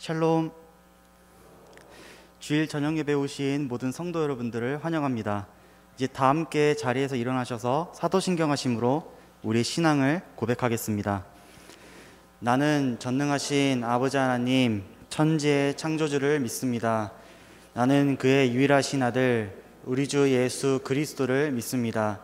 샬롬. 주일 저녁 예배 오신 모든 성도 여러분들을 환영합니다. 이제 다 함께 자리에서 일어나셔서 사도신경하심으로 우리의 신앙을 고백하겠습니다. 나는 전능하신 아버지 하나님, 천지의 창조주를 믿습니다. 나는 그의 유일하신 아들 우리 주 예수 그리스도를 믿습니다.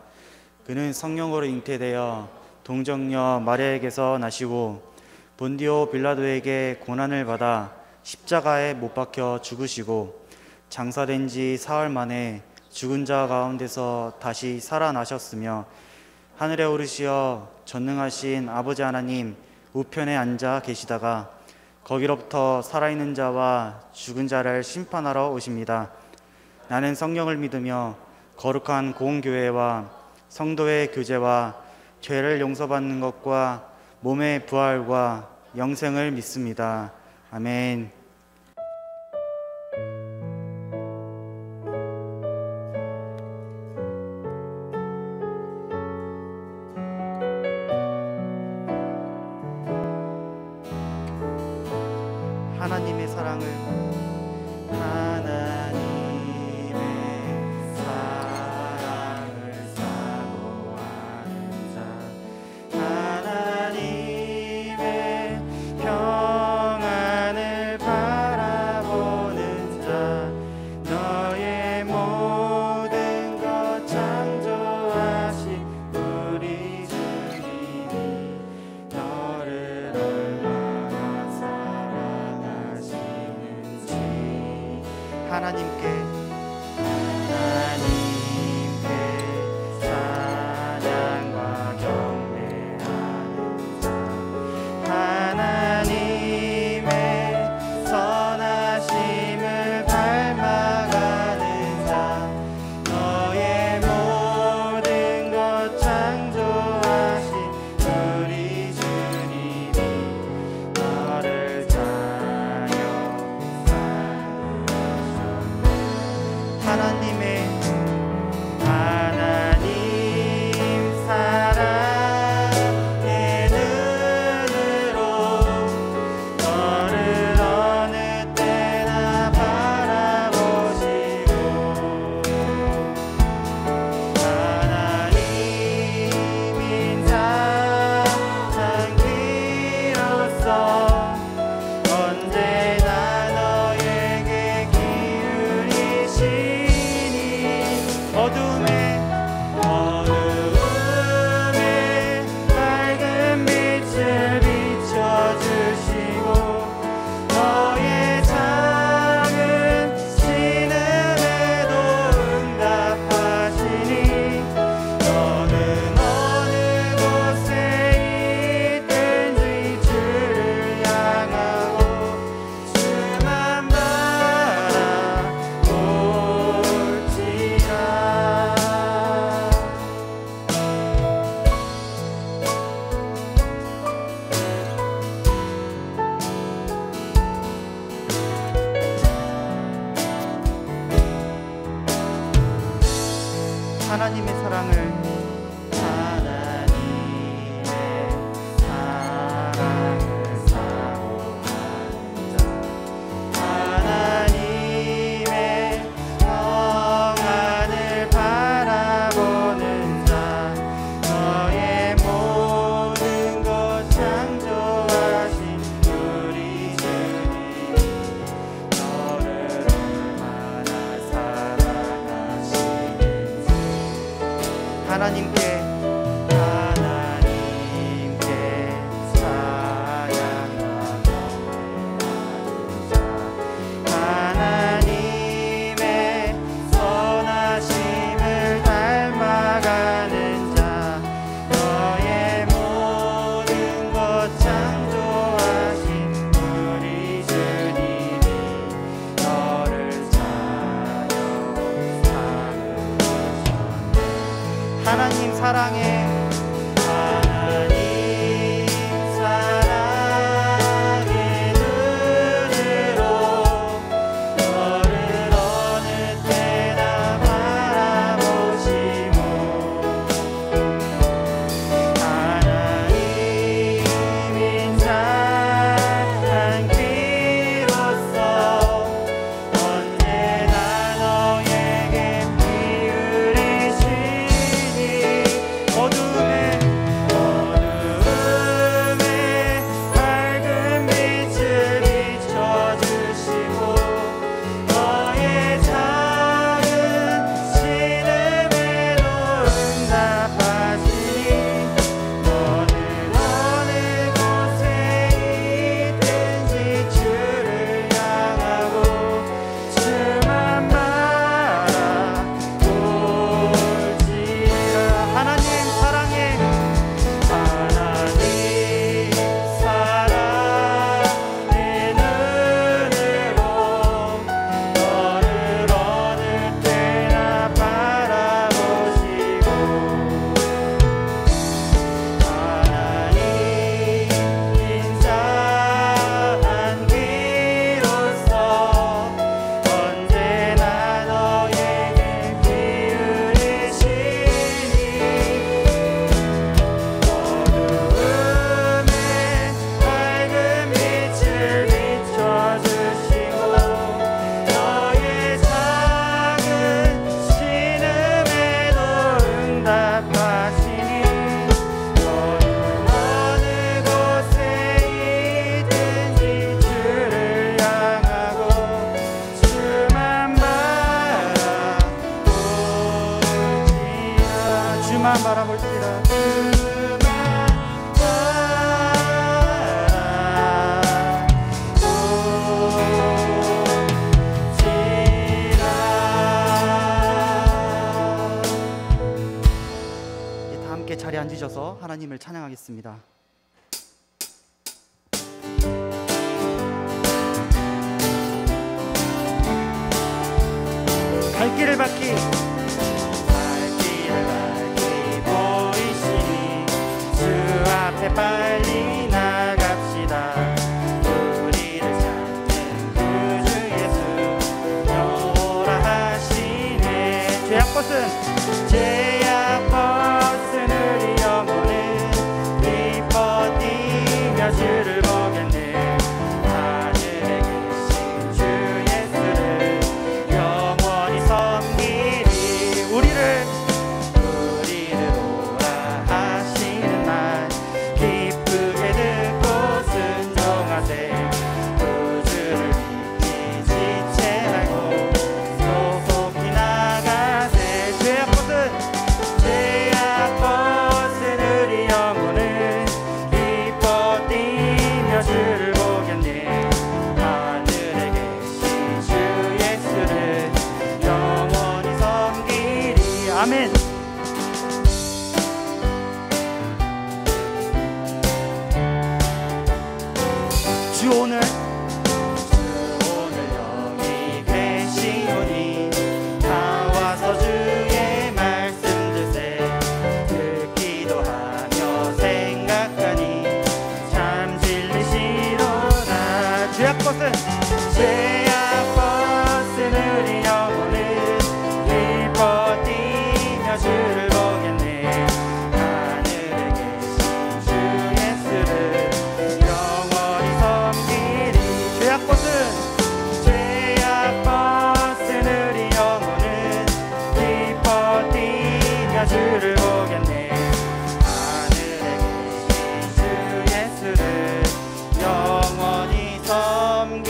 그는 성령으로 잉태되어 동정녀 마리아에게서 나시고 본디오 빌라도에게 고난을 받아 십자가에 못 박혀 죽으시고 장사된 지 사흘 만에 죽은 자 가운데서 다시 살아나셨으며 하늘에 오르시어 전능하신 아버지 하나님 우편에 앉아 계시다가 거기로부터 살아있는 자와 죽은 자를 심판하러 오십니다. 나는 성령을 믿으며 거룩한 공교회와 성도의 교제와 죄를 용서받는 것과 몸의 부활과 영생을 믿습니다. 아멘. 하나님의 사랑을 사모하는 자, 하나님의 평안을 바라보는 자, 너의 모든 것 창조하신 우리 주님이 너를 얼마나 사랑하시는지. 하나님께 찬양과 경배하는 자, 하나님의 선하심을 닮아가는 자, 너의 모든 것 창조하신 우리 주님이 너를 하나님 사랑의 눈으로 너를 어느 때나 바라보시고 하나님인 자장기로서 언제나 너에게 기울이시니 어둠에 밝은 빛을 비춰주시고 너의 작은 신음에도 응답하시니 너는 어느 곳에 있든지 주를 향하고 주만 바라볼지라. 하나님의 사랑을 사모하는 자, 하나님의 평안을 바라보는 자, 너의 모든 것 창조하신 우리 주님이 너를 얼마나 사랑하시는지. 하나님께 찬양과 경배하는 자, 하나님의 선하심을 닮아가는 자, 너의 모든 것 창조하신 우리 주님이 너를 사랑하셨네. 하나님 사랑해 눈으로 너를 어느 때나 바라보시고 하나님인 자 한 귀로 드려서 하나님을 찬양하겠습니다. 갈 길을 밝히 보이시니 주 앞에 빨리 나갑시다. 우리를 찾는 구주 예수 오라 하시네. 죄악벗은 우리 영혼은 기뻐 뛰며 주를 보겠네. 하늘에 계신 주 예수를 영원히 섬기리. 우리를 오라 하시는 말 기쁘게 듣고 순종하세. 구주를 믿기 지체 말고 소속히 나가세. 죄악벗은 우리 영혼은 기뻐 뛰며 주를 보겠네. 하늘에 계신 주 예수를 영원히 섬기리. 아멘. 주 오늘 여기 계시오니 나와서 주의 말씀 듣세. 듣기도 하며 생각하니 참 진리시로다. 죄악벗은 우리 영혼은 기뻐 뛰며 주를 보겠네. 하늘에 계신 주 예수를 영원히 섬기리. 죄악벗은 우리 영혼은 기뻐 뛰며 주를 보겠네. 하늘에 계신 주 예수를 영원히 섬기리.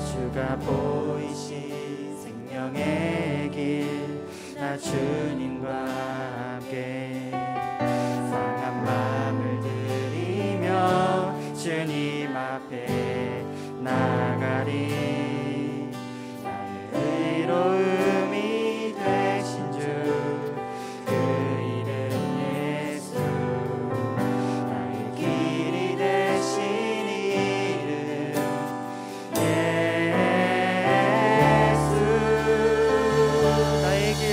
주가 보이신 생명의 길, 나 주님과 함께 상한 마음을 들이며 주님 앞에 나가리. 나의 의로움이 되신 주, 그 이름 예수. 나의 길이 되신 이름 예수. 나의 길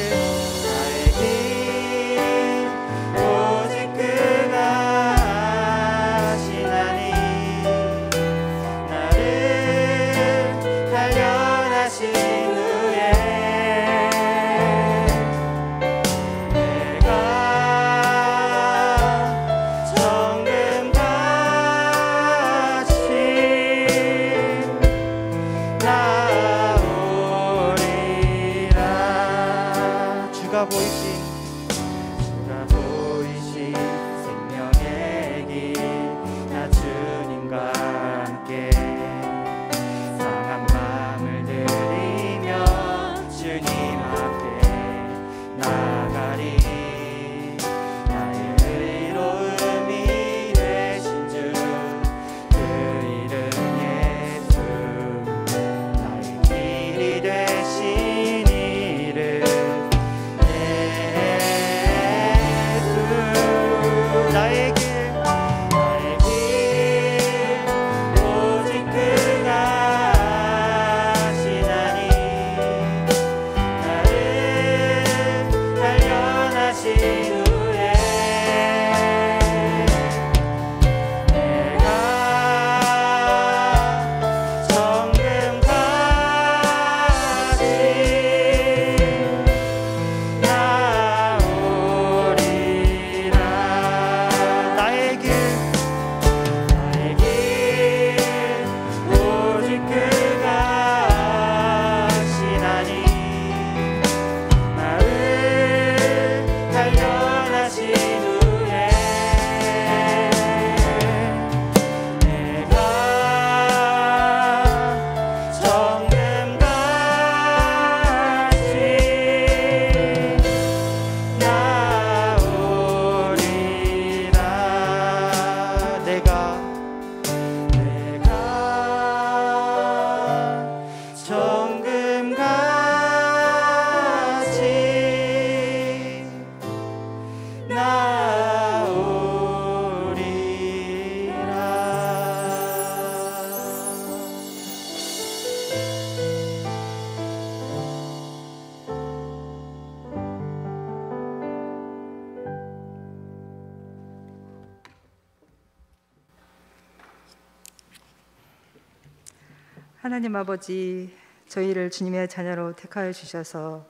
하나님 아버지, 저희를 주님의 자녀로 택하여 주셔서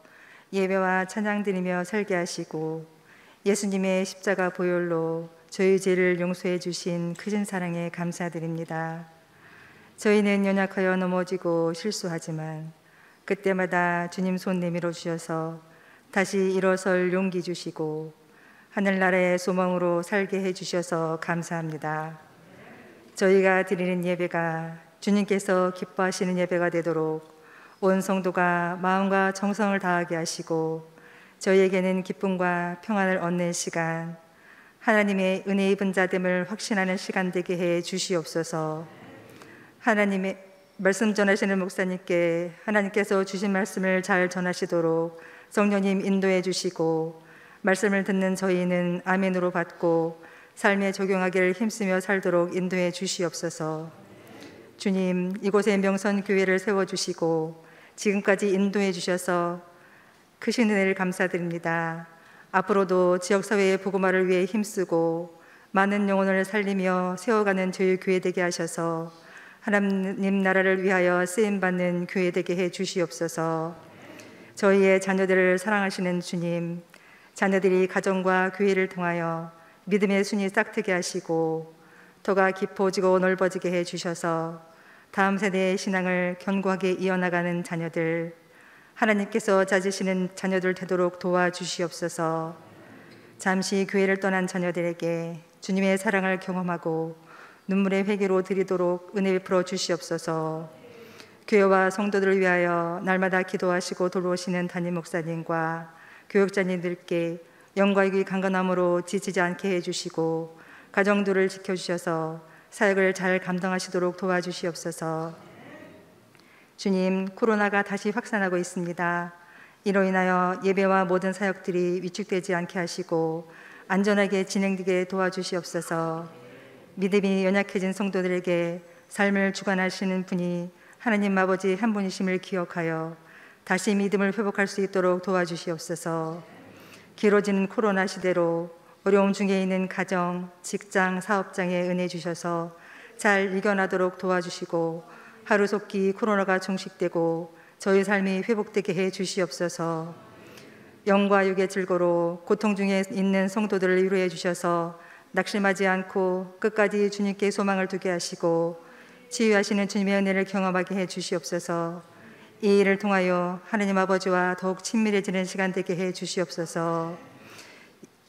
예배와 찬양 드리며 살게 하시고 예수님의 십자가 보혈로 저희 죄를 용서해 주신 크신 사랑에 감사드립니다. 저희는 연약하여 넘어지고 실수하지만 그때마다 주님 손 내밀어 주셔서 다시 일어설 용기 주시고 하늘나라의 소망으로 살게 해주셔서 감사합니다. 저희가 드리는 예배가 주님께서 기뻐하시는 예배가 되도록 온 성도가 마음과 정성을 다하게 하시고 저희에게는 기쁨과 평안을 얻는 시간, 하나님의 은혜 입은 자됨을 확신하는 시간 되게 해 주시옵소서. 하나님의 말씀 전하시는 목사님께 하나님께서 주신 말씀을 잘 전하시도록 성령님 인도해 주시고 말씀을 듣는 저희는 아멘으로 받고 삶에 적용하기를 힘쓰며 살도록 인도해 주시옵소서. 주님, 이곳에 명선교회를 세워주시고 지금까지 인도해 주셔서 크신 은혜를 감사드립니다. 앞으로도 지역사회의 복음화를 위해 힘쓰고 많은 영혼을 살리며 세워가는 저희 교회 되게 하셔서 하나님 나라를 위하여 쓰임받는 교회 되게 해 주시옵소서. 저희의 자녀들을 사랑하시는 주님, 자녀들이 가정과 교회를 통하여 믿음의 순이 싹트게 하시고 더가 깊어지고 넓어지게 해 주셔서 다음 세대의 신앙을 견고하게 이어나가는 자녀들, 하나님께서 찾으시는 자녀들 되도록 도와주시옵소서. 잠시 교회를 떠난 자녀들에게 주님의 사랑을 경험하고 눈물의 회개로 드리도록 은혜 베풀어 주시옵소서. 교회와 성도들을 위하여 날마다 기도하시고 돌보시는 담임 목사님과 교육자님들께 영광이 강건함으로 지치지 않게 해주시고 가정들을 지켜주셔서 사역을 잘 감당하시도록 도와주시옵소서. 주님, 코로나가 다시 확산하고 있습니다. 이로 인하여 예배와 모든 사역들이 위축되지 않게 하시고 안전하게 진행되게 도와주시옵소서. 믿음이 연약해진 성도들에게 삶을 주관하시는 분이 하나님 아버지 한 분이심을 기억하여 다시 믿음을 회복할 수 있도록 도와주시옵소서. 길어지는 코로나 시대로 어려움 중에 있는 가정, 직장, 사업장에 은혜 주셔서 잘 이겨나도록 도와주시고 하루속히 코로나가 종식되고 저희 삶이 회복되게 해 주시옵소서. 영과 육의 즐거로 고통 중에 있는 성도들을 위로해 주셔서 낙심하지 않고 끝까지 주님께 소망을 두게 하시고 치유하시는 주님의 은혜를 경험하게 해 주시옵소서. 이 일을 통하여 하나님 아버지와 더욱 친밀해지는 시간 되게 해 주시옵소서.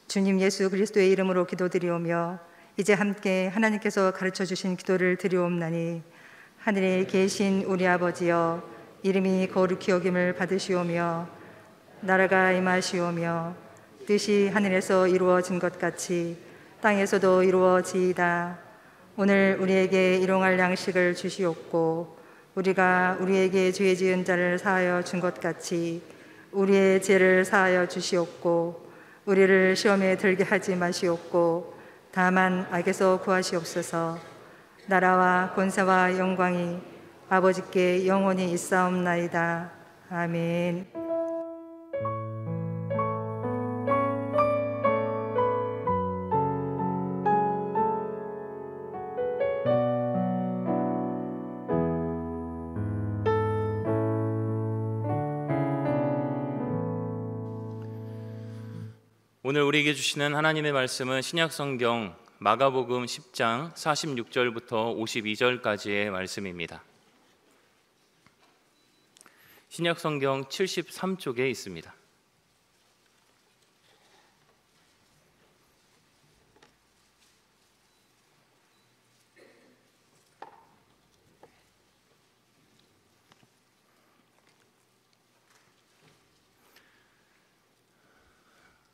주님 예수 그리스도의 이름으로 기도드리오며 이제 함께 하나님께서 가르쳐 주신 기도를 드리옵나니 하늘에 계신 우리 아버지여, 이름이 거룩히 여김을 받으시오며 나라가 임하시오며 뜻이 하늘에서 이루어진 것 같이 땅에서도 이루어지이다. 오늘 우리에게 일용할 양식을 주시옵고 우리가 우리에게 죄 지은 자를 사하여 준 것 같이 우리의 죄를 사하여 주시옵고 우리를 시험에 들게 하지 마시옵고 다만 악에서 구하시옵소서. 나라와 권세와 영광이 아버지께 영원히 있사옵나이다. 아멘. 오늘 우리에게 주시는 하나님의 말씀은 신약성경 마가복음 10장 46절부터 52절까지의 말씀입니다. 신약성경 73쪽에 있습니다.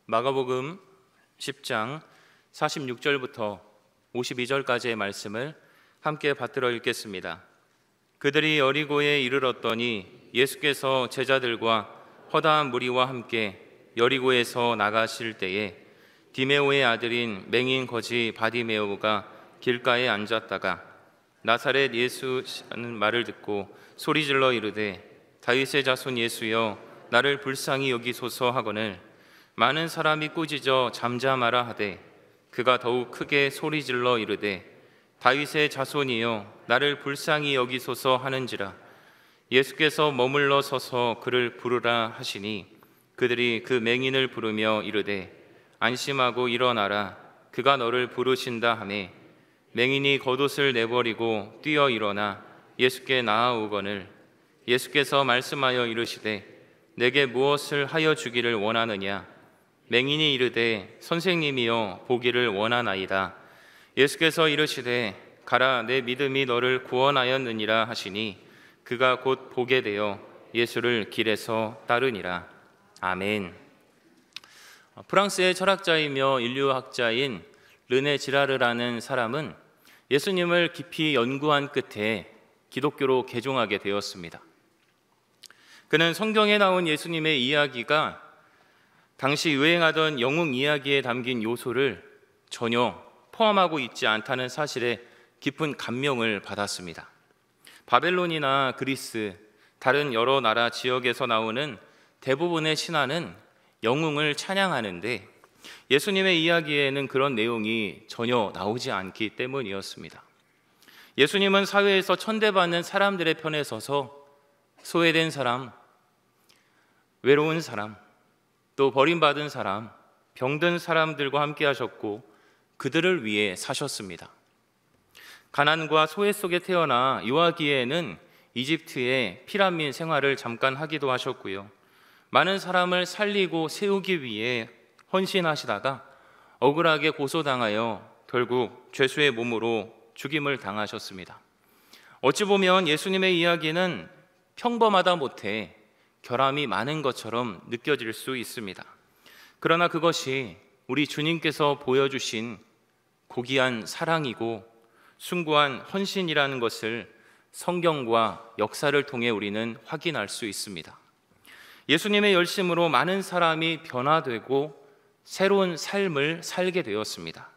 마가복음 10장 46절부터 52절까지의 말씀을 함께 받들어 읽겠습니다. 그들이 여리고에 이르렀더니 예수께서 제자들과 허다한 무리와 함께 여리고에서 나가실 때에 디메오의 아들인 맹인 거지 바디메오가 길가에 앉았다가 나사렛 예수라는 말을 듣고 소리질러 이르되 다윗의 자손 예수여 나를 불쌍히 여기소서 하거늘 많은 사람이 꾸짖어 잠잠하라 하되 그가 더욱 크게 소리질러 이르되 다윗의 자손이여 나를 불쌍히 여기소서 하는지라. 예수께서 머물러 서서 그를 부르라 하시니 그들이 그 맹인을 부르며 이르되 안심하고 일어나라 그가 너를 부르신다 하매 맹인이 겉옷을 내버리고 뛰어 일어나 예수께 나아오거늘 예수께서 말씀하여 이르시되 내게 무엇을 하여 주기를 원하느냐. 맹인이 이르되 선생님이여 보기를 원하나이다. 예수께서 이르시되 가라 내 믿음이 너를 구원하였느니라 하시니 그가 곧 보게 되어 예수를 길에서 따르니라. 아멘. 프랑스의 철학자이며 인류학자인 르네 지라르라는 사람은 예수님을 깊이 연구한 끝에 기독교로 개종하게 되었습니다. 그는 성경에 나온 예수님의 이야기가 당시 유행하던 영웅 이야기에 담긴 요소를 전혀 포함하고 있지 않다는 사실에 깊은 감명을 받았습니다. 바벨론이나 그리스, 다른 여러 나라 지역에서 나오는 대부분의 신화는 영웅을 찬양하는데 예수님의 이야기에는 그런 내용이 전혀 나오지 않기 때문이었습니다. 예수님은 사회에서 천대받는 사람들의 편에 서서 소외된 사람, 외로운 사람, 또 버림받은 사람, 병든 사람들과 함께 하셨고 그들을 위해 사셨습니다. 가난과 소외 속에 태어나 유아기에는 이집트의 피란민 생활을 잠깐 하기도 하셨고요. 많은 사람을 살리고 세우기 위해 헌신하시다가 억울하게 고소당하여 결국 죄수의 몸으로 죽임을 당하셨습니다. 어찌 보면 예수님의 이야기는 평범하다 못해 결함이 많은 것처럼 느껴질 수 있습니다. 그러나 그것이 우리 주님께서 보여주신 고귀한 사랑이고 숭고한 헌신이라는 것을 성경과 역사를 통해 우리는 확인할 수 있습니다. 예수님의 열심으로 많은 사람이 변화되고 새로운 삶을 살게 되었습니다.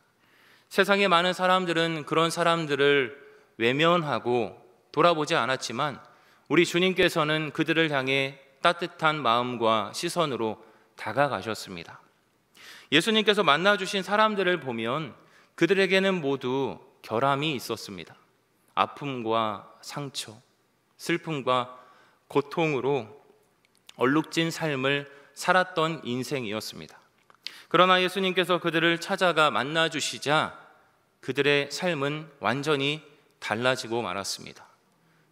세상의 많은 사람들은 그런 사람들을 외면하고 돌아보지 않았지만 우리 주님께서는 그들을 향해 따뜻한 마음과 시선으로 다가가셨습니다. 예수님께서 만나주신 사람들을 보면 그들에게는 모두 결함이 있었습니다. 아픔과 상처, 슬픔과 고통으로 얼룩진 삶을 살았던 인생이었습니다. 그러나 예수님께서 그들을 찾아가 만나주시자 그들의 삶은 완전히 달라지고 말았습니다.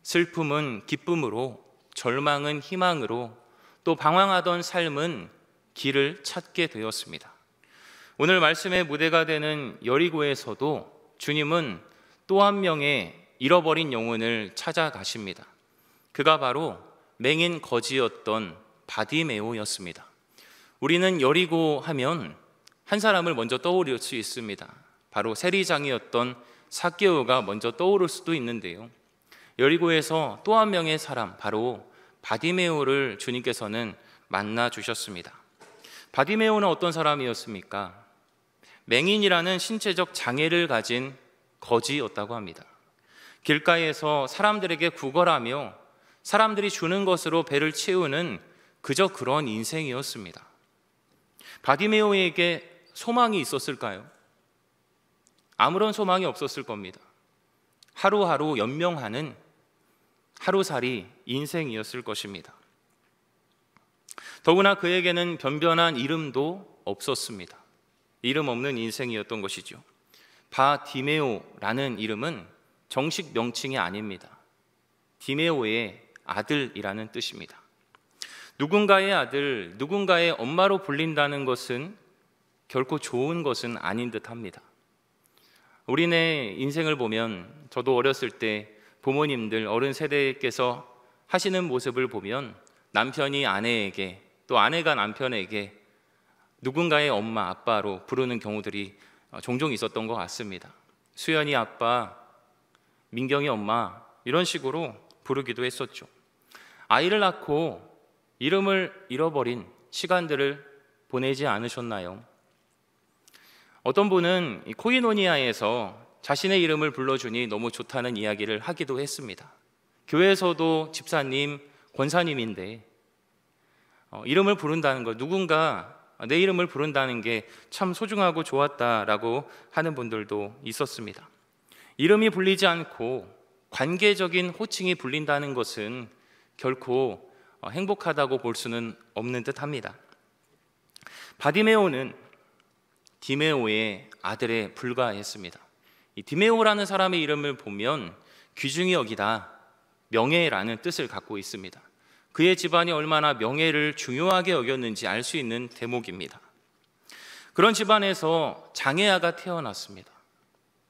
슬픔은 기쁨으로, 절망은 희망으로, 또 방황하던 삶은 길을 찾게 되었습니다. 오늘 말씀의 무대가 되는 여리고에서도 주님은 또 한 명의 잃어버린 영혼을 찾아가십니다. 그가 바로 맹인 거지였던 바디메오였습니다. 우리는 여리고 하면 한 사람을 먼저 떠올릴 수 있습니다. 바로 세리장이었던 삭개오가 먼저 떠오를 수도 있는데요. 여리고에서 또 한 명의 사람, 바로 바디메오를 주님께서는 만나 주셨습니다. 바디메오는 어떤 사람이었습니까? 맹인이라는 신체적 장애를 가진 거지였다고 합니다. 길가에서 사람들에게 구걸하며 사람들이 주는 것으로 배를 채우는 그저 그런 인생이었습니다. 바디메오에게 소망이 있었을까요? 아무런 소망이 없었을 겁니다. 하루하루 연명하는 하루살이 인생이었을 것입니다. 더구나 그에게는 변변한 이름도 없었습니다. 이름 없는 인생이었던 것이죠. 바디메오라는 이름은 정식 명칭이 아닙니다. 디메오의 아들이라는 뜻입니다. 누군가의 아들, 누군가의 엄마로 불린다는 것은 결코 좋은 것은 아닌 듯합니다. 우리네 인생을 보면, 저도 어렸을 때 부모님들, 어른 세대께서 하시는 모습을 보면 남편이 아내에게, 또 아내가 남편에게 누군가의 엄마, 아빠로 부르는 경우들이 종종 있었던 것 같습니다. 수연이 아빠, 민경이 엄마, 이런 식으로 부르기도 했었죠. 아이를 낳고 이름을 잃어버린 시간들을 보내지 않으셨나요? 어떤 분은 이 코이노니아에서 자신의 이름을 불러주니 너무 좋다는 이야기를 하기도 했습니다. 교회에서도 집사님, 권사님인데 이름을 부른다는 것, 누군가 내 이름을 부른다는 게 참 소중하고 좋았다라고 하는 분들도 있었습니다. 이름이 불리지 않고 관계적인 호칭이 불린다는 것은 결코 행복하다고 볼 수는 없는 듯합니다. 바디메오는 디메오의 아들에 불과했습니다. 이 디메오라는 사람의 이름을 보면 귀중히 여기다, 명예라는 뜻을 갖고 있습니다. 그의 집안이 얼마나 명예를 중요하게 여겼는지 알 수 있는 대목입니다. 그런 집안에서 장애아가 태어났습니다.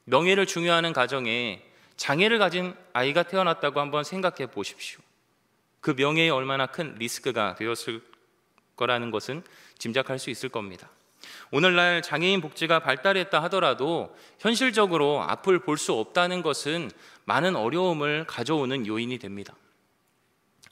명예를 중요하는 가정에 장애를 가진 아이가 태어났다고 한번 생각해 보십시오. 그 명예에 얼마나 큰 리스크가 되었을 거라는 것은 짐작할 수 있을 겁니다. 오늘날 장애인 복지가 발달했다 하더라도 현실적으로 앞을 볼 수 없다는 것은 많은 어려움을 가져오는 요인이 됩니다.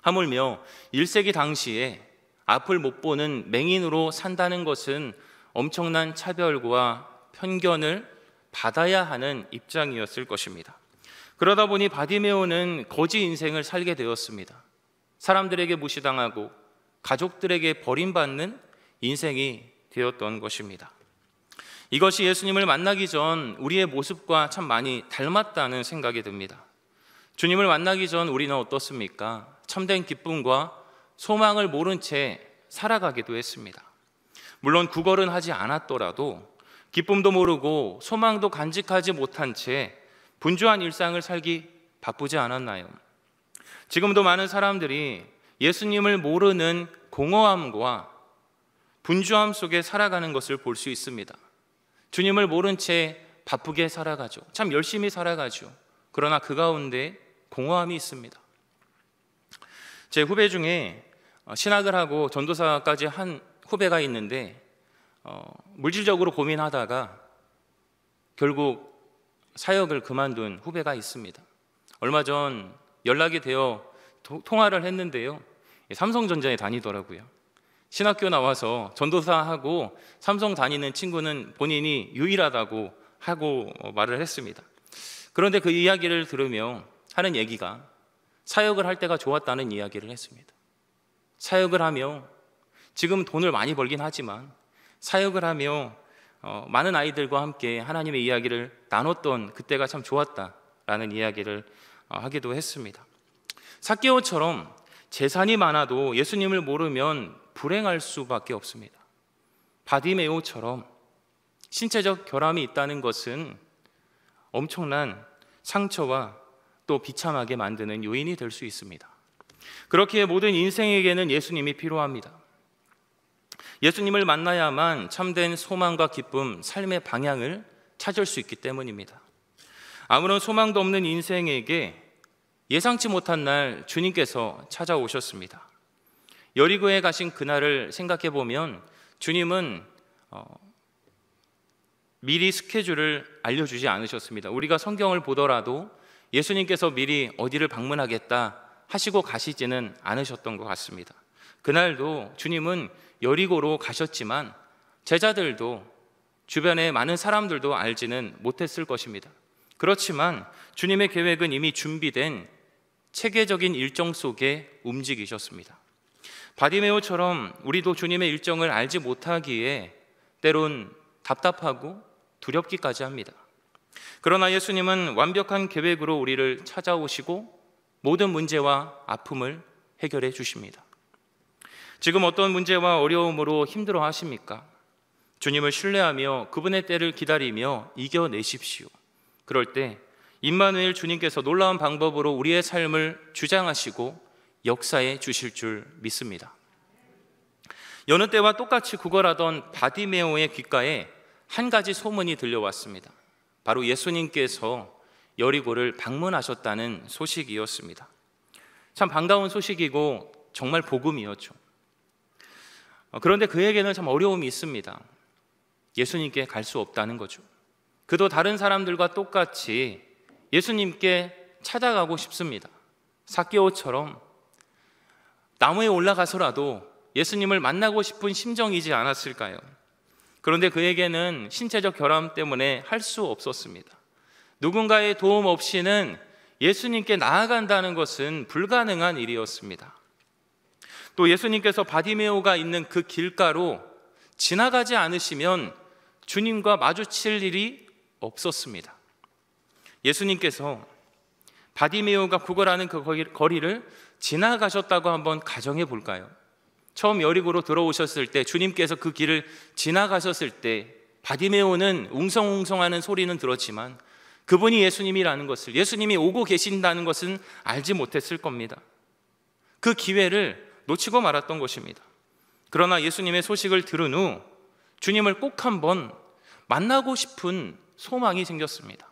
하물며 1세기 당시에 앞을 못 보는 맹인으로 산다는 것은 엄청난 차별과 편견을 받아야 하는 입장이었을 것입니다. 그러다 보니 바디메오는 거지 인생을 살게 되었습니다. 사람들에게 무시당하고 가족들에게 버림받는 인생이 되었던 것입니다. 이것이 예수님을 만나기 전 우리의 모습과 참 많이 닮았다는 생각이 듭니다. 주님을 만나기 전 우리는 어떻습니까? 참된 기쁨과 소망을 모른 채 살아가기도 했습니다. 물론 구걸은 하지 않았더라도 기쁨도 모르고 소망도 간직하지 못한 채 분주한 일상을 살기 바쁘지 않았나요? 지금도 많은 사람들이 예수님을 모르는 공허함과 분주함 속에 살아가는 것을 볼 수 있습니다. 주님을 모른 채 바쁘게 살아가죠. 참 열심히 살아가죠. 그러나 그 가운데 공허함이 있습니다. 제 후배 중에 신학을 하고 전도사까지 한 후배가 있는데 물질적으로 고민하다가 결국 사역을 그만둔 후배가 있습니다. 얼마 전 연락이 되어 통화를 했는데요, 삼성전자에 다니더라고요. 신학교 나와서 전도사하고 삼성 다니는 친구는 본인이 유일하다고 하고 말을 했습니다. 그런데 그 이야기를 들으며 하는 얘기가 사역을 할 때가 좋았다는 이야기를 했습니다. 사역을 하며 지금 돈을 많이 벌긴 하지만 사역을 하며 많은 아이들과 함께 하나님의 이야기를 나눴던 그때가 참 좋았다라는 이야기를 하기도 했습니다. 삭개오처럼 재산이 많아도 예수님을 모르면 불행할 수밖에 없습니다. 바디메오처럼 신체적 결함이 있다는 것은 엄청난 상처와 또 비참하게 만드는 요인이 될 수 있습니다. 그렇기에 모든 인생에게는 예수님이 필요합니다. 예수님을 만나야만 참된 소망과 기쁨, 삶의 방향을 찾을 수 있기 때문입니다. 아무런 소망도 없는 인생에게 예상치 못한 날 주님께서 찾아오셨습니다. 여리고에 가신 그날을 생각해 보면 주님은 미리 스케줄을 알려주지 않으셨습니다. 우리가 성경을 보더라도 예수님께서 미리 어디를 방문하겠다 하시고 가시지는 않으셨던 것 같습니다. 그날도 주님은 여리고로 가셨지만 제자들도 주변의 많은 사람들도 알지는 못했을 것입니다. 그렇지만 주님의 계획은 이미 준비된 체계적인 일정 속에 움직이셨습니다. 바디메오처럼 우리도 주님의 일정을 알지 못하기에 때론 답답하고 두렵기까지 합니다. 그러나 예수님은 완벽한 계획으로 우리를 찾아오시고 모든 문제와 아픔을 해결해 주십니다. 지금 어떤 문제와 어려움으로 힘들어 하십니까? 주님을 신뢰하며 그분의 때를 기다리며 이겨내십시오. 그럴 때 임마누엘 주님께서 놀라운 방법으로 우리의 삶을 주장하시고 역사해 주실 줄 믿습니다. 여느 때와 똑같이 구걸하던 바디메오의 귓가에 한 가지 소문이 들려왔습니다. 바로 예수님께서 여리고를 방문하셨다는 소식이었습니다. 참 반가운 소식이고 정말 복음이었죠. 그런데 그에게는 참 어려움이 있습니다. 예수님께 갈 수 없다는 거죠. 그도 다른 사람들과 똑같이 예수님께 찾아가고 싶습니다. 삭개오처럼 나무에 올라가서라도 예수님을 만나고 싶은 심정이지 않았을까요? 그런데 그에게는 신체적 결함 때문에 할 수 없었습니다. 누군가의 도움 없이는 예수님께 나아간다는 것은 불가능한 일이었습니다. 또 예수님께서 바디메오가 있는 그 길가로 지나가지 않으시면 주님과 마주칠 일이 없었습니다. 예수님께서 바디메오가 구걸하는 그 거리를 지나가셨다고 한번 가정해 볼까요? 처음 여리고로 들어오셨을 때, 주님께서 그 길을 지나가셨을 때 바디메오는 웅성웅성하는 소리는 들었지만 그분이 예수님이라는 것을, 예수님이 오고 계신다는 것은 알지 못했을 겁니다. 그 기회를 놓치고 말았던 것입니다. 그러나 예수님의 소식을 들은 후 주님을 꼭 한번 만나고 싶은 소망이 생겼습니다.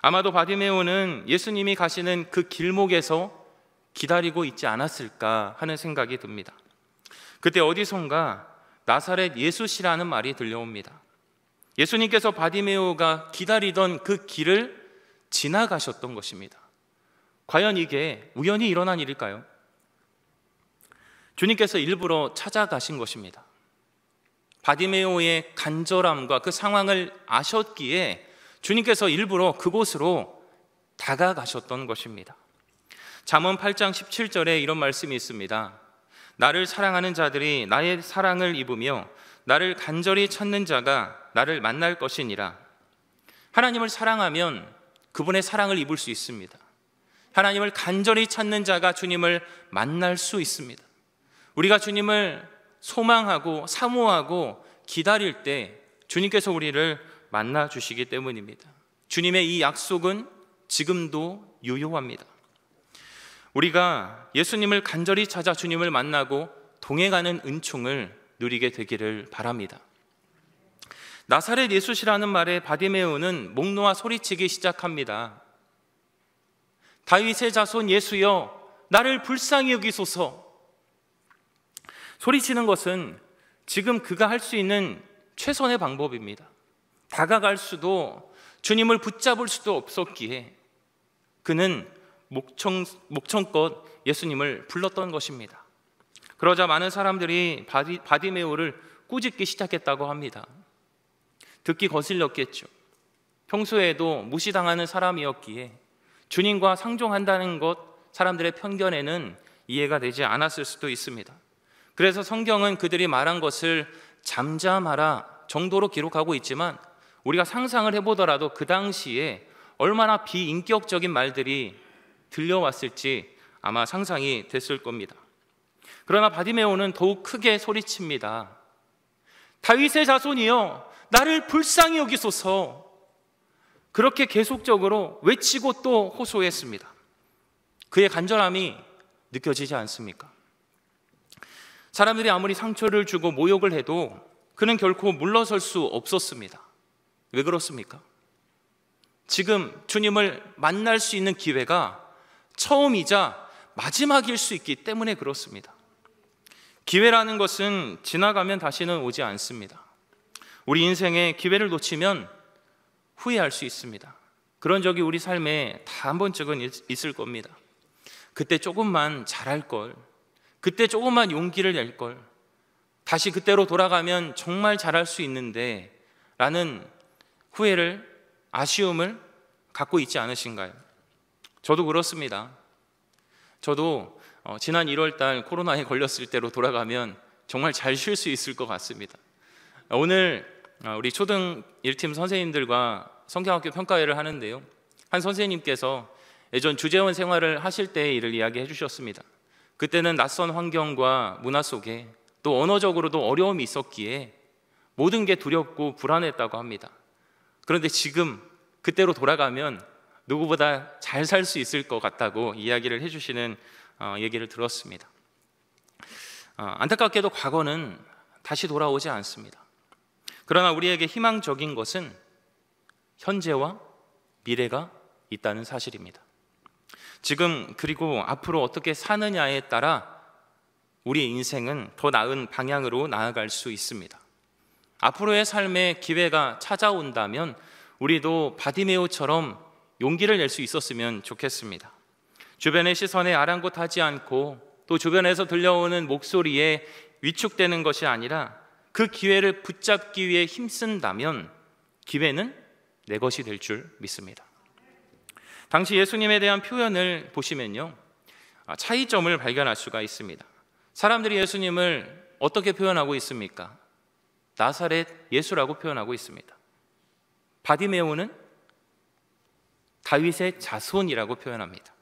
아마도 바디메오는 예수님이 가시는 그 길목에서 기다리고 있지 않았을까 하는 생각이 듭니다. 그때 어디선가 나사렛 예수시라는 말이 들려옵니다. 예수님께서 바디메오가 기다리던 그 길을 지나가셨던 것입니다. 과연 이게 우연히 일어난 일일까요? 주님께서 일부러 찾아가신 것입니다. 바디메오의 간절함과 그 상황을 아셨기에 주님께서 일부러 그곳으로 다가가셨던 것입니다. 잠언 8장 17절에 이런 말씀이 있습니다. 나를 사랑하는 자들이 나의 사랑을 입으며 나를 간절히 찾는 자가 나를 만날 것이니라. 하나님을 사랑하면 그분의 사랑을 입을 수 있습니다. 하나님을 간절히 찾는 자가 주님을 만날 수 있습니다. 우리가 주님을 소망하고 사모하고 기다릴 때 주님께서 우리를 만나 주시기 때문입니다. 주님의 이 약속은 지금도 유효합니다. 우리가 예수님을 간절히 찾아 주님을 만나고 동행하는 은총을 누리게 되기를 바랍니다. 나사렛 예수시라는 말에 바디메오는 목 놓아 소리치기 시작합니다. 다윗의 자손 예수여, 나를 불쌍히 여기소서. 소리치는 것은 지금 그가 할 수 있는 최선의 방법입니다. 다가갈 수도 주님을 붙잡을 수도 없었기에 그는 목청껏 예수님을 불렀던 것입니다. 그러자 많은 사람들이 바디메오를 꾸짖기 시작했다고 합니다. 듣기 거슬렸겠죠. 평소에도 무시당하는 사람이었기에 주님과 상종한다는 것, 사람들의 편견에는 이해가 되지 않았을 수도 있습니다. 그래서 성경은 그들이 말한 것을 잠잠하라 정도로 기록하고 있지만 우리가 상상을 해보더라도 그 당시에 얼마나 비인격적인 말들이 들려왔을지 아마 상상이 됐을 겁니다. 그러나 바디메오는 더욱 크게 소리칩니다. 다윗의 자손이여, 나를 불쌍히 여기소서. 그렇게 계속적으로 외치고 또 호소했습니다. 그의 간절함이 느껴지지 않습니까? 사람들이 아무리 상처를 주고 모욕을 해도 그는 결코 물러설 수 없었습니다. 왜 그렇습니까? 지금 주님을 만날 수 있는 기회가 처음이자 마지막일 수 있기 때문에 그렇습니다. 기회라는 것은 지나가면 다시는 오지 않습니다. 우리 인생에 기회를 놓치면 후회할 수 있습니다. 그런 적이 우리 삶에 다 한 번쯤은 있을 겁니다. 그때 조금만 잘할 걸, 그때 조금만 용기를 낼 걸, 다시 그때로 돌아가면 정말 잘할 수 있는데 라는 후회를, 아쉬움을 갖고 있지 않으신가요? 저도 그렇습니다. 저도 지난 1월 달 코로나에 걸렸을 때로 돌아가면 정말 잘 쉴 수 있을 것 같습니다. 오늘 우리 초등 1팀 선생님들과 성경학교 평가회를 하는데요, 한 선생님께서 예전 주재원 생활을 하실 때의 일을 이야기해 주셨습니다. 그때는 낯선 환경과 문화 속에 또 언어적으로도 어려움이 있었기에 모든 게 두렵고 불안했다고 합니다. 그런데 지금 그때로 돌아가면 누구보다 잘 살 수 있을 것 같다고 이야기를 해주시는 얘기를 들었습니다. 안타깝게도 과거는 다시 돌아오지 않습니다. 그러나 우리에게 희망적인 것은 현재와 미래가 있다는 사실입니다. 지금 그리고 앞으로 어떻게 사느냐에 따라 우리 인생은 더 나은 방향으로 나아갈 수 있습니다. 앞으로의 삶에 기회가 찾아온다면 우리도 바디메오처럼 용기를 낼 수 있었으면 좋겠습니다. 주변의 시선에 아랑곳하지 않고 또 주변에서 들려오는 목소리에 위축되는 것이 아니라 그 기회를 붙잡기 위해 힘쓴다면 기회는 내 것이 될 줄 믿습니다. 당시 예수님에 대한 표현을 보시면요, 차이점을 발견할 수가 있습니다. 사람들이 예수님을 어떻게 표현하고 있습니까? 나사렛 예수라고 표현하고 있습니다. 바디메오는 다윗의 자손이라고 표현합니다.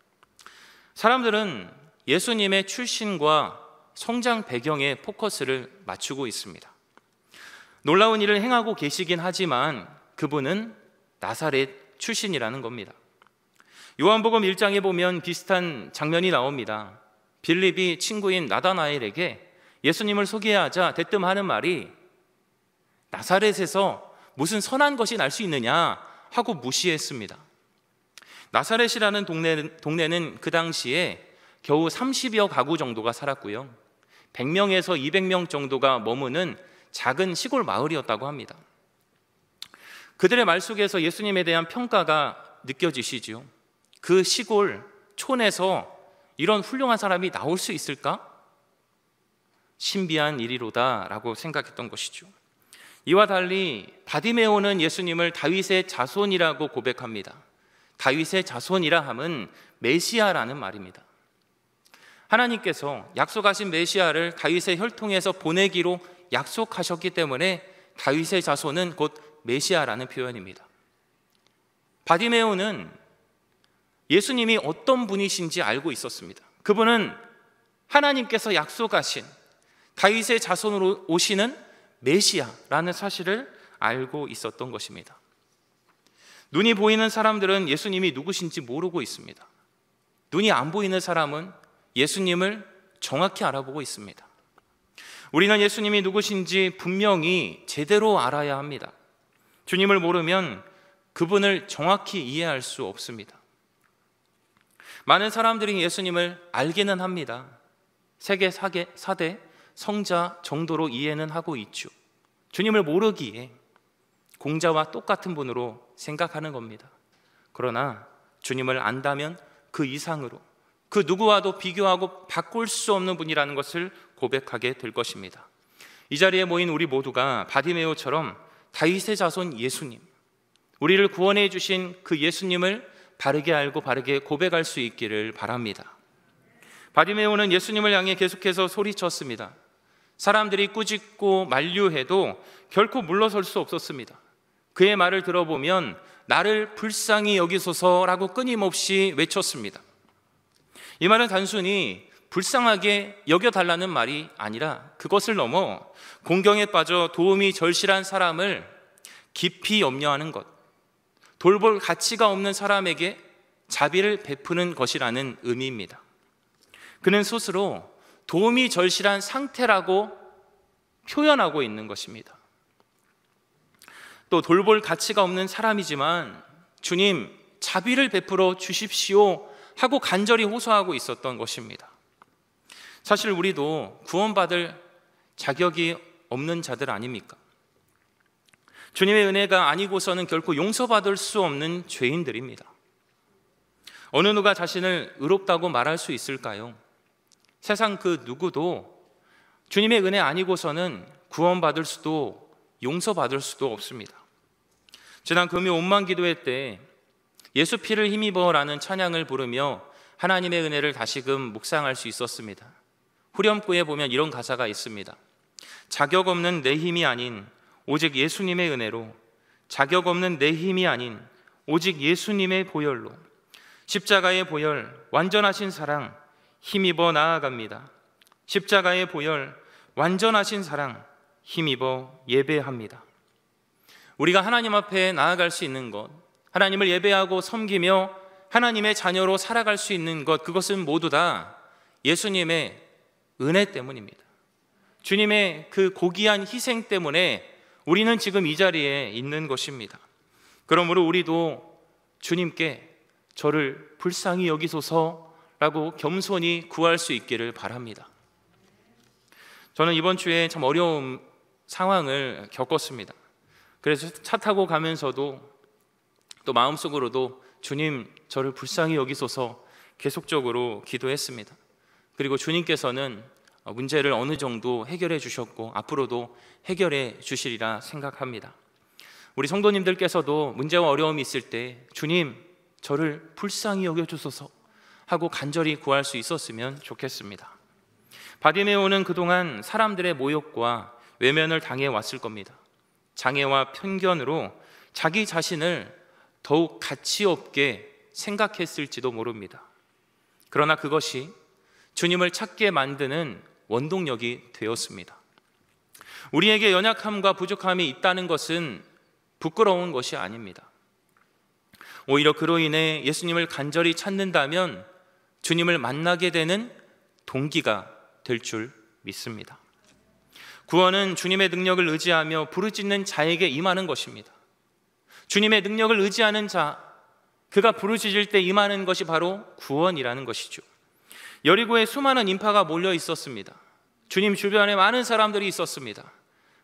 사람들은 예수님의 출신과 성장 배경에 포커스를 맞추고 있습니다. 놀라운 일을 행하고 계시긴 하지만 그분은 나사렛 출신이라는 겁니다. 요한복음 1장에 보면 비슷한 장면이 나옵니다. 빌립이 친구인 나다나엘에게 예수님을 소개하자 대뜸 하는 말이 나사렛에서 무슨 선한 것이 날 수 있느냐 하고 무시했습니다. 나사렛이라는 동네는 그 당시에 겨우 30여 가구 정도가 살았고요, 100명에서 200명 정도가 머무는 작은 시골 마을이었다고 합니다. 그들의 말 속에서 예수님에 대한 평가가 느껴지시죠. 그 시골 촌에서 이런 훌륭한 사람이 나올 수 있을까? 신비한 일이로다 라고 생각했던 것이죠. 이와 달리 바디메오는 예수님을 다윗의 자손이라고 고백합니다. 다윗의 자손이라 함은 메시아라는 말입니다. 하나님께서 약속하신 메시아를 다윗의 혈통에서 보내기로 약속하셨기 때문에 다윗의 자손은 곧 메시아라는 표현입니다. 바디메오는 예수님이 어떤 분이신지 알고 있었습니다. 그분은 하나님께서 약속하신 다윗의 자손으로 오시는 메시아라는 사실을 알고 있었던 것입니다. 눈이 보이는 사람들은 예수님이 누구신지 모르고 있습니다. 눈이 안 보이는 사람은 예수님을 정확히 알아보고 있습니다. 우리는 예수님이 누구신지 분명히 제대로 알아야 합니다. 주님을 모르면 그분을 정확히 이해할 수 없습니다. 많은 사람들이 예수님을 알기는 합니다. 세계 4대 성자 정도로 이해는 하고 있죠. 주님을 모르기에 공자와 똑같은 분으로 생각하는 겁니다. 그러나 주님을 안다면 그 이상으로 그 누구와도 비교하고 바꿀 수 없는 분이라는 것을 고백하게 될 것입니다. 이 자리에 모인 우리 모두가 바디메오처럼 다윗의 자손 예수님, 우리를 구원해 주신 그 예수님을 바르게 알고 바르게 고백할 수 있기를 바랍니다. 바디메오는 예수님을 향해 계속해서 소리쳤습니다. 사람들이 꾸짖고 만류해도 결코 물러설 수 없었습니다. 그의 말을 들어보면 나를 불쌍히 여기소서라고 끊임없이 외쳤습니다. 이 말은 단순히 불쌍하게 여겨달라는 말이 아니라 그것을 넘어 공경에 빠져 도움이 절실한 사람을 깊이 염려하는 것, 돌볼 가치가 없는 사람에게 자비를 베푸는 것이라는 의미입니다. 그는 스스로 도움이 절실한 상태라고 표현하고 있는 것입니다. 또 돌볼 가치가 없는 사람이지만 주님, 자비를 베풀어 주십시오 하고 간절히 호소하고 있었던 것입니다. 사실 우리도 구원받을 자격이 없는 자들 아닙니까? 주님의 은혜가 아니고서는 결코 용서받을 수 없는 죄인들입니다. 어느 누가 자신을 의롭다고 말할 수 있을까요? 세상 그 누구도 주님의 은혜 아니고서는 구원받을 수도 용서받을 수도 없습니다. 지난 금요 온만 기도회 때 예수 피를 힘입어라는 찬양을 부르며 하나님의 은혜를 다시금 묵상할 수 있었습니다. 후렴구에 보면 이런 가사가 있습니다. 자격 없는 내 힘이 아닌 오직 예수님의 은혜로, 자격 없는 내 힘이 아닌 오직 예수님의 보혈로, 십자가의 보혈 완전하신 사랑 힘입어 나아갑니다. 십자가의 보혈 완전하신 사랑 힘입어 예배합니다. 우리가 하나님 앞에 나아갈 수 있는 것, 하나님을 예배하고 섬기며 하나님의 자녀로 살아갈 수 있는 것, 그것은 모두 다 예수님의 은혜 때문입니다. 주님의 그 고귀한 희생 때문에 우리는 지금 이 자리에 있는 것입니다. 그러므로 우리도 주님께 저를 불쌍히 여기소서라고 겸손히 구할 수 있기를 바랍니다. 저는 이번 주에 참 어려운 상황을 겪었습니다. 그래서 차 타고 가면서도 또 마음속으로도 주님, 저를 불쌍히 여기소서 계속적으로 기도했습니다. 그리고 주님께서는 문제를 어느 정도 해결해 주셨고 앞으로도 해결해 주시리라 생각합니다. 우리 성도님들께서도 문제와 어려움이 있을 때 주님, 저를 불쌍히 여겨주소서 하고 간절히 구할 수 있었으면 좋겠습니다. 바디메오는 그동안 사람들의 모욕과 외면을 당해왔을 겁니다. 장애와 편견으로 자기 자신을 더욱 가치 없게 생각했을지도 모릅니다. 그러나 그것이 주님을 찾게 만드는 원동력이 되었습니다. 우리에게 연약함과 부족함이 있다는 것은 부끄러운 것이 아닙니다. 오히려 그로 인해 예수님을 간절히 찾는다면 주님을 만나게 되는 동기가 될 줄 믿습니다. 구원은 주님의 능력을 의지하며 부르짖는 자에게 임하는 것입니다. 주님의 능력을 의지하는 자, 그가 부르짖을 때 임하는 것이 바로 구원이라는 것이죠. 여리고에 수많은 인파가 몰려 있었습니다. 주님 주변에 많은 사람들이 있었습니다.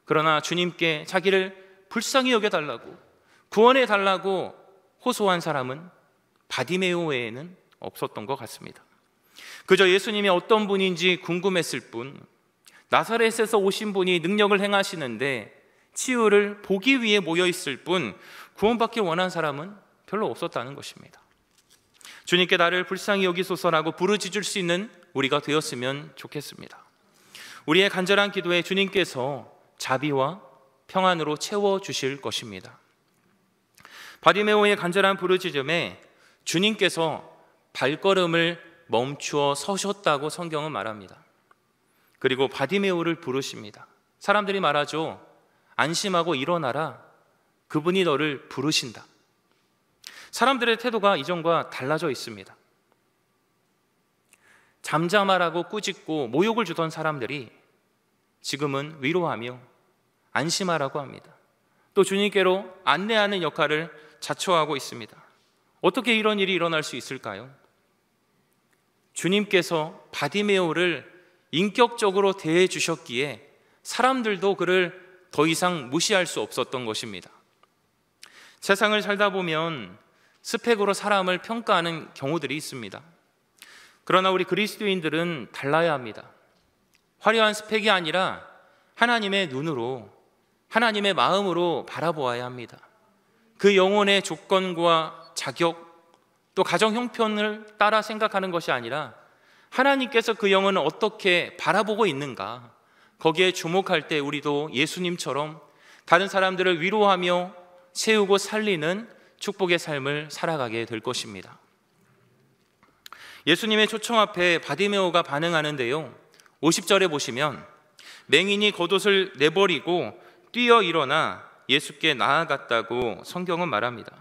그러나 주님께 자기를 불쌍히 여겨달라고, 구원해 달라고 호소한 사람은 바디메오 외에는 없었던 것 같습니다. 그저 예수님이 어떤 분인지 궁금했을 뿐, 나사렛에서 오신 분이 능력을 행하시는데 치유를 보기 위해 모여 있을 뿐 구원받길 원한 사람은 별로 없었다는 것입니다. 주님께 나를 불쌍히 여기소서라고 부르짖을 수 있는 우리가 되었으면 좋겠습니다. 우리의 간절한 기도에 주님께서 자비와 평안으로 채워주실 것입니다. 바디메오의 간절한 부르짖음에 주님께서 발걸음을 멈추어 서셨다고 성경은 말합니다. 그리고 바디메오를 부르십니다. 사람들이 말하죠. 안심하고 일어나라. 그분이 너를 부르신다. 사람들의 태도가 이전과 달라져 있습니다. 잠잠하라고 꾸짖고 모욕을 주던 사람들이 지금은 위로하며 안심하라고 합니다. 또 주님께로 안내하는 역할을 자처하고 있습니다. 어떻게 이런 일이 일어날 수 있을까요? 주님께서 바디메오를 인격적으로 대해 주셨기에 사람들도 그를 더 이상 무시할 수 없었던 것입니다. 세상을 살다 보면 스펙으로 사람을 평가하는 경우들이 있습니다. 그러나 우리 그리스도인들은 달라야 합니다. 화려한 스펙이 아니라 하나님의 눈으로, 하나님의 마음으로 바라보아야 합니다. 그 영혼의 조건과 자격, 또 가정 형편을 따라 생각하는 것이 아니라 하나님께서 그 영혼을 어떻게 바라보고 있는가, 거기에 주목할 때 우리도 예수님처럼 다른 사람들을 위로하며 세우고 살리는 축복의 삶을 살아가게 될 것입니다. 예수님의 초청 앞에 바디메오가 반응하는데요, 50절에 보시면 맹인이 겉옷을 내버리고 뛰어 일어나 예수께 나아갔다고 성경은 말합니다.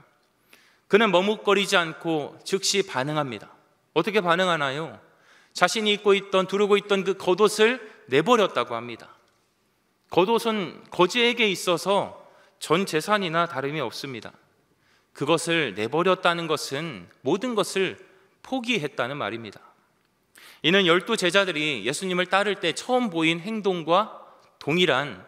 그는 머뭇거리지 않고 즉시 반응합니다. 어떻게 반응하나요? 자신이 입고 있던, 두르고 있던 그 겉옷을 내버렸다고 합니다. 겉옷은 거지에게 있어서 전 재산이나 다름이 없습니다. 그것을 내버렸다는 것은 모든 것을 포기했다는 말입니다. 이는 12 제자들이 예수님을 따를 때 처음 보인 행동과 동일한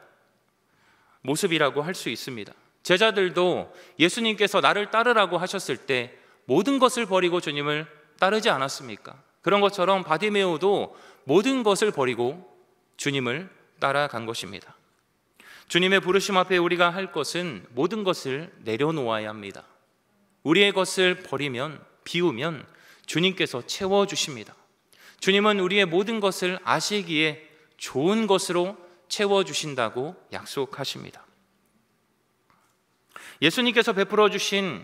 모습이라고 할 수 있습니다. 제자들도 예수님께서 나를 따르라고 하셨을 때 모든 것을 버리고 주님을 따르지 않았습니까? 그런 것처럼 바디메오도 모든 것을 버리고 주님을 따라간 것입니다. 주님의 부르심 앞에 우리가 할 것은 모든 것을 내려놓아야 합니다. 우리의 것을 버리면, 비우면 주님께서 채워주십니다. 주님은 우리의 모든 것을 아시기에 좋은 것으로 채워주신다고 약속하십니다. 예수님께서 베풀어 주신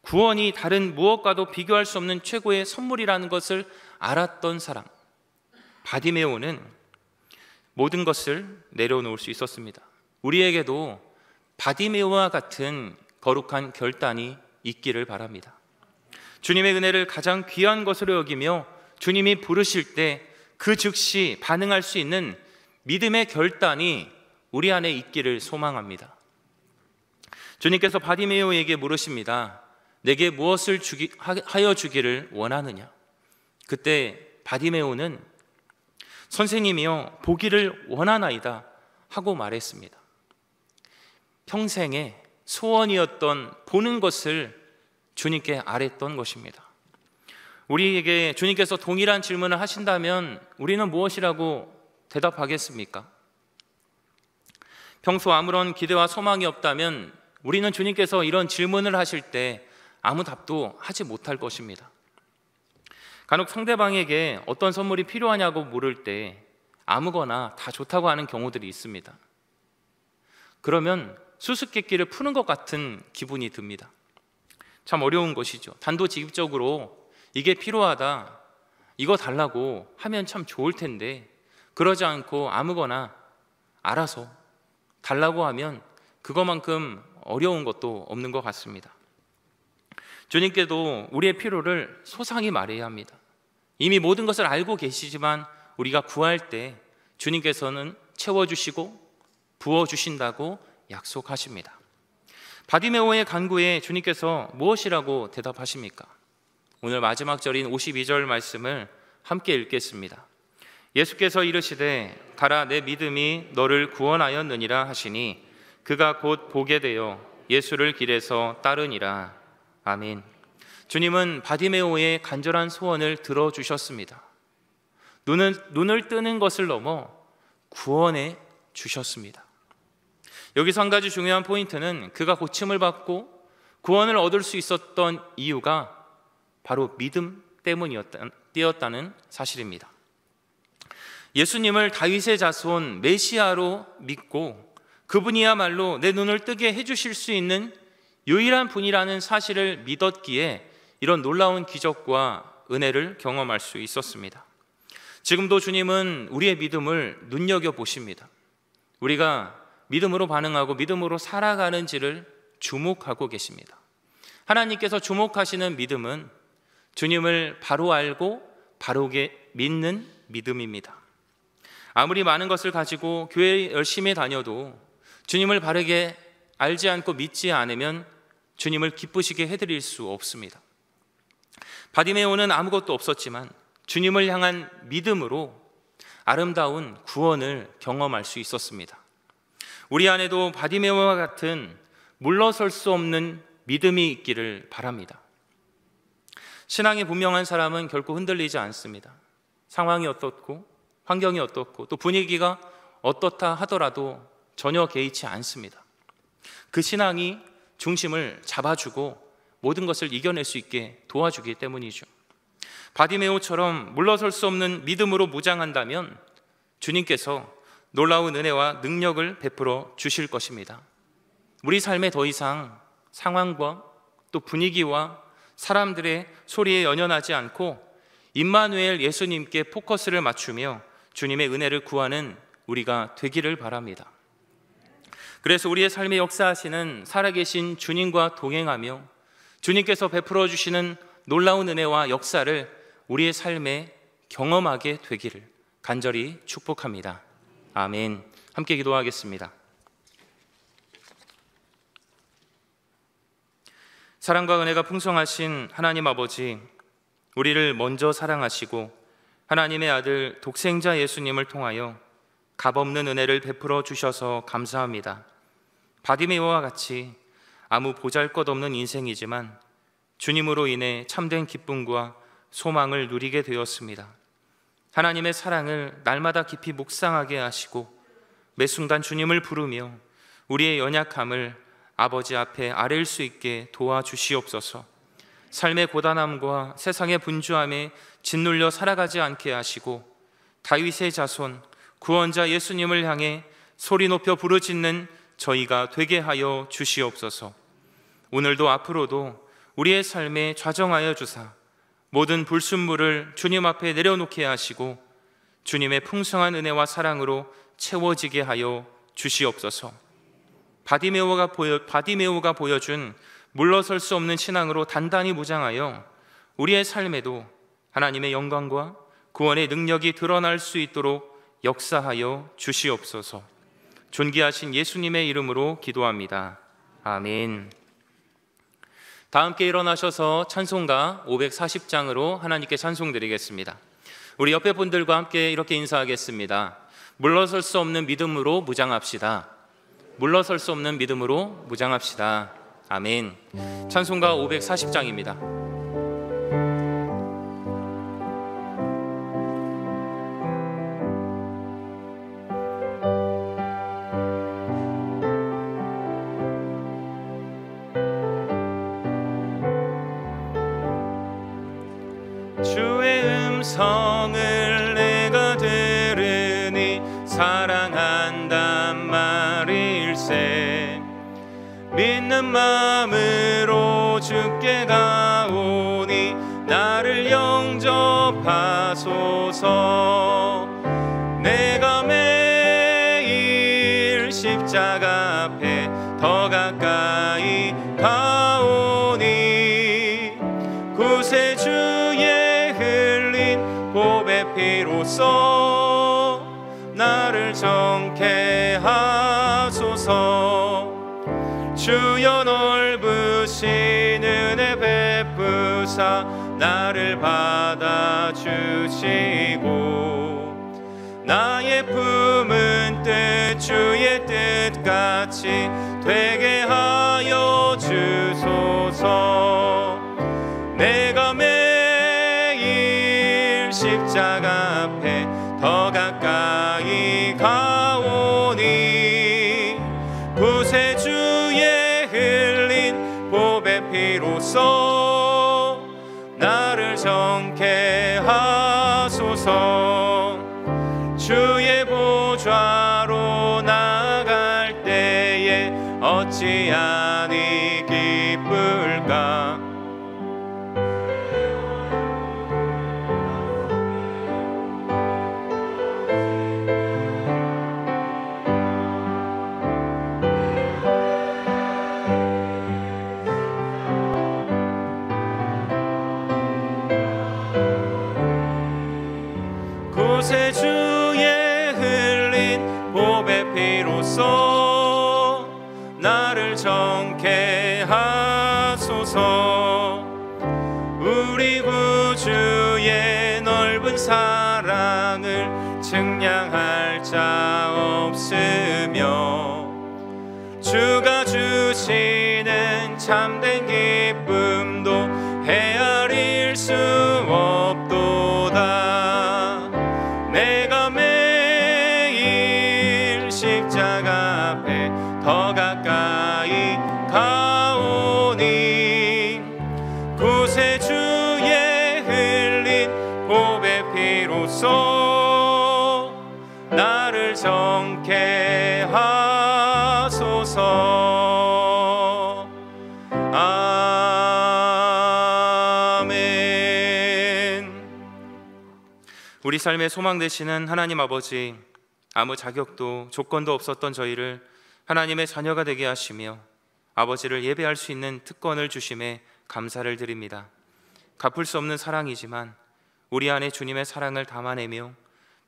구원이 다른 무엇과도 비교할 수 없는 최고의 선물이라는 것을 알았던 사람, 바디메오는 모든 것을 내려놓을 수 있었습니다. 우리에게도 바디메오와 같은 거룩한 결단이 있기를 바랍니다. 주님의 은혜를 가장 귀한 것으로 여기며 주님이 부르실 때 그 즉시 반응할 수 있는 믿음의 결단이 우리 안에 있기를 소망합니다. 주님께서 바디메오에게 물으십니다. 내게 무엇을 하여 주기를 원하느냐? 그때 바디메오는 선생님이여 보기를 원하나이다 하고 말했습니다. 평생의 소원이었던 보는 것을 주님께 아뢰던 것입니다. 우리에게 주님께서 동일한 질문을 하신다면 우리는 무엇이라고 대답하겠습니까? 평소 아무런 기대와 소망이 없다면 우리는 주님께서 이런 질문을 하실 때 아무 답도 하지 못할 것입니다. 간혹 상대방에게 어떤 선물이 필요하냐고 물을 때 아무거나 다 좋다고 하는 경우들이 있습니다. 그러면 수수께끼를 푸는 것 같은 기분이 듭니다. 참 어려운 것이죠. 단도직입적으로 이게 필요하다, 이거 달라고 하면 참 좋을 텐데 그러지 않고 아무거나 알아서 달라고 하면 그것만큼 어려운 것도 없는 것 같습니다. 주님께도 우리의 필요를 소상히 말해야 합니다. 이미 모든 것을 알고 계시지만 우리가 구할 때 주님께서는 채워주시고 부어주신다고 약속하십니다. 바디메오의 간구에 주님께서 무엇이라고 대답하십니까? 오늘 마지막 절인 52절 말씀을 함께 읽겠습니다. 예수께서 이르시되 가라, 내 믿음이 너를 구원하였느니라 하시니 그가 곧 보게 되어 예수를 길에서 따르니라. 아멘. 주님은 바디메오의 간절한 소원을 들어주셨습니다. 눈을 뜨는 것을 넘어 구원해 주셨습니다. 여기서 한 가지 중요한 포인트는 그가 고침을 받고 구원을 얻을 수 있었던 이유가 바로 믿음 때문이었다는 사실입니다. 예수님을 다윗의 자손 메시아로 믿고 그분이야말로 내 눈을 뜨게 해주실 수 있는 유일한 분이라는 사실을 믿었기에 이런 놀라운 기적과 은혜를 경험할 수 있었습니다. 지금도 주님은 우리의 믿음을 눈여겨보십니다. 우리가 믿음으로 반응하고 믿음으로 살아가는지를 주목하고 계십니다. 하나님께서 주목하시는 믿음은 주님을 바로 알고 바르게 믿는 믿음입니다. 아무리 많은 것을 가지고 교회에 열심히 다녀도 주님을 바르게 알지 않고 믿지 않으면 주님을 기쁘시게 해드릴 수 없습니다. 바디메오는 아무것도 없었지만 주님을 향한 믿음으로 아름다운 구원을 경험할 수 있었습니다. 우리 안에도 바디메오와 같은 물러설 수 없는 믿음이 있기를 바랍니다. 신앙이 분명한 사람은 결코 흔들리지 않습니다. 상황이 어떻고 환경이 어떻고 또 분위기가 어떻다 하더라도 전혀 개의치 않습니다. 그 신앙이 중심을 잡아주고 모든 것을 이겨낼 수 있게 도와주기 때문이죠. 바디메오처럼 물러설 수 없는 믿음으로 무장한다면 주님께서 놀라운 은혜와 능력을 베풀어 주실 것입니다. 우리 삶에 더 이상 상황과 또 분위기와 사람들의 소리에 연연하지 않고 임마누엘 예수님께 포커스를 맞추며 주님의 은혜를 구하는 우리가 되기를 바랍니다. 그래서 우리의 삶에 역사하시는 살아계신 주님과 동행하며 주님께서 베풀어 주시는 놀라운 은혜와 역사를 우리의 삶에 경험하게 되기를 간절히 축복합니다. 아멘. 함께 기도하겠습니다. 사랑과 은혜가 풍성하신 하나님 아버지, 우리를 먼저 사랑하시고 하나님의 아들 독생자 예수님을 통하여 값없는 은혜를 베풀어 주셔서 감사합니다. 바디메오와 같이 아무 보잘것없는 인생이지만 주님으로 인해 참된 기쁨과 소망을 누리게 되었습니다. 하나님의 사랑을 날마다 깊이 묵상하게 하시고 매 순간 주님을 부르며 우리의 연약함을 아버지 앞에 아뢰일 수 있게 도와주시옵소서. 삶의 고단함과 세상의 분주함에 짓눌려 살아가지 않게 하시고 다윗의 자손 구원자 예수님을 향해 소리 높여 부르짖는 저희가 되게 하여 주시옵소서. 오늘도 앞으로도 우리의 삶에 좌정하여 주사 모든 불순물을 주님 앞에 내려놓게 하시고 주님의 풍성한 은혜와 사랑으로 채워지게 하여 주시옵소서. 바디메오가 보여준 물러설 수 없는 신앙으로 단단히 무장하여 우리의 삶에도 하나님의 영광과 구원의 능력이 드러날 수 있도록 역사하여 주시옵소서. 존귀하신 예수님의 이름으로 기도합니다. 아멘. 다 함께 일어나셔서 찬송가 540장으로 하나님께 찬송 드리겠습니다. 우리 옆에 분들과 함께 이렇게 인사하겠습니다. 물러설 수 없는 믿음으로 무장합시다. 물러설 수 없는 믿음으로 무장합시다. 아멘. 찬송가 540장입니다. 주의 음성을 내가 들으니 사랑한단 말일세. 믿는 마음으로 주께 가오니 나를 영접하소서. 내가 매일 십자가 앞에 더 가까이 가오니 구세주의 흘린 보배 피로써 나를 정케 하소서. 주여 넓으신 은혜 베푸사 나를 받아주시고 나의 품은 뜻 주의 뜻같이 되게 하여 주소서. 내가 매일 십자가 앞에 더 가까이 가오니 구세주의 흘린 보배 피로써 나를 정케 하소서. 주의 보좌로 나아갈 때에 어찌 아니 기쁠까. 구세주의 흘린 보배 피로써 나를 정케 하소서. 우리 구주의 넓은 사랑을 측량할 자 없으며 주가 주시는 참된 기쁨도 헤아릴 수 없도다. 내가 매일 십자가 앞에 더 가까이 가오니 구세주의 흘린 보배 피로써 나를 정케 하소서. 우리 삶의 소망 되시는 하나님 아버지, 아무 자격도 조건도 없었던 저희를 하나님의 자녀가 되게 하시며 아버지를 예배할 수 있는 특권을 주심에 감사를 드립니다. 갚을 수 없는 사랑이지만 우리 안에 주님의 사랑을 담아내며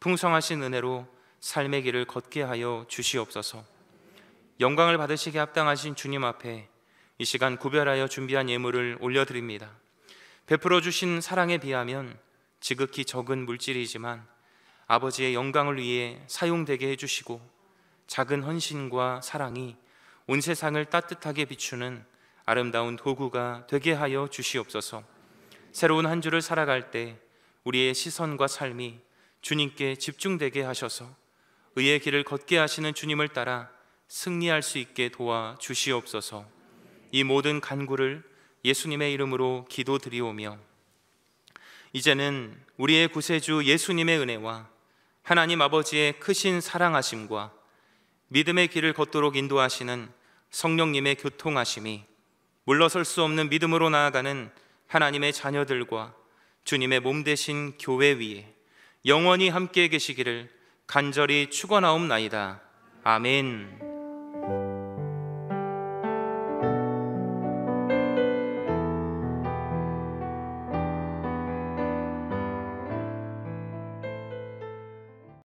풍성하신 은혜로 삶의 길을 걷게 하여 주시옵소서. 영광을 받으시기에 합당하신 주님 앞에 이 시간 구별하여 준비한 예물을 올려드립니다. 베풀어 주신 사랑에 비하면 지극히 적은 물질이지만 아버지의 영광을 위해 사용되게 해주시고 작은 헌신과 사랑이 온 세상을 따뜻하게 비추는 아름다운 도구가 되게 하여 주시옵소서. 새로운 한 주를 살아갈 때 우리의 시선과 삶이 주님께 집중되게 하셔서 의의 길을 걷게 하시는 주님을 따라 승리할 수 있게 도와 주시옵소서. 이 모든 간구를 예수님의 이름으로 기도드리오며 이제는 우리의 구세주 예수님의 은혜와 하나님 아버지의 크신 사랑하심과 믿음의 길을 걷도록 인도하시는 성령님의 교통하심이 물러설 수 없는 믿음으로 나아가는 하나님의 자녀들과 주님의 몸 되신 교회 위에 영원히 함께 계시기를 간절히 축원하옵나이다. 아멘.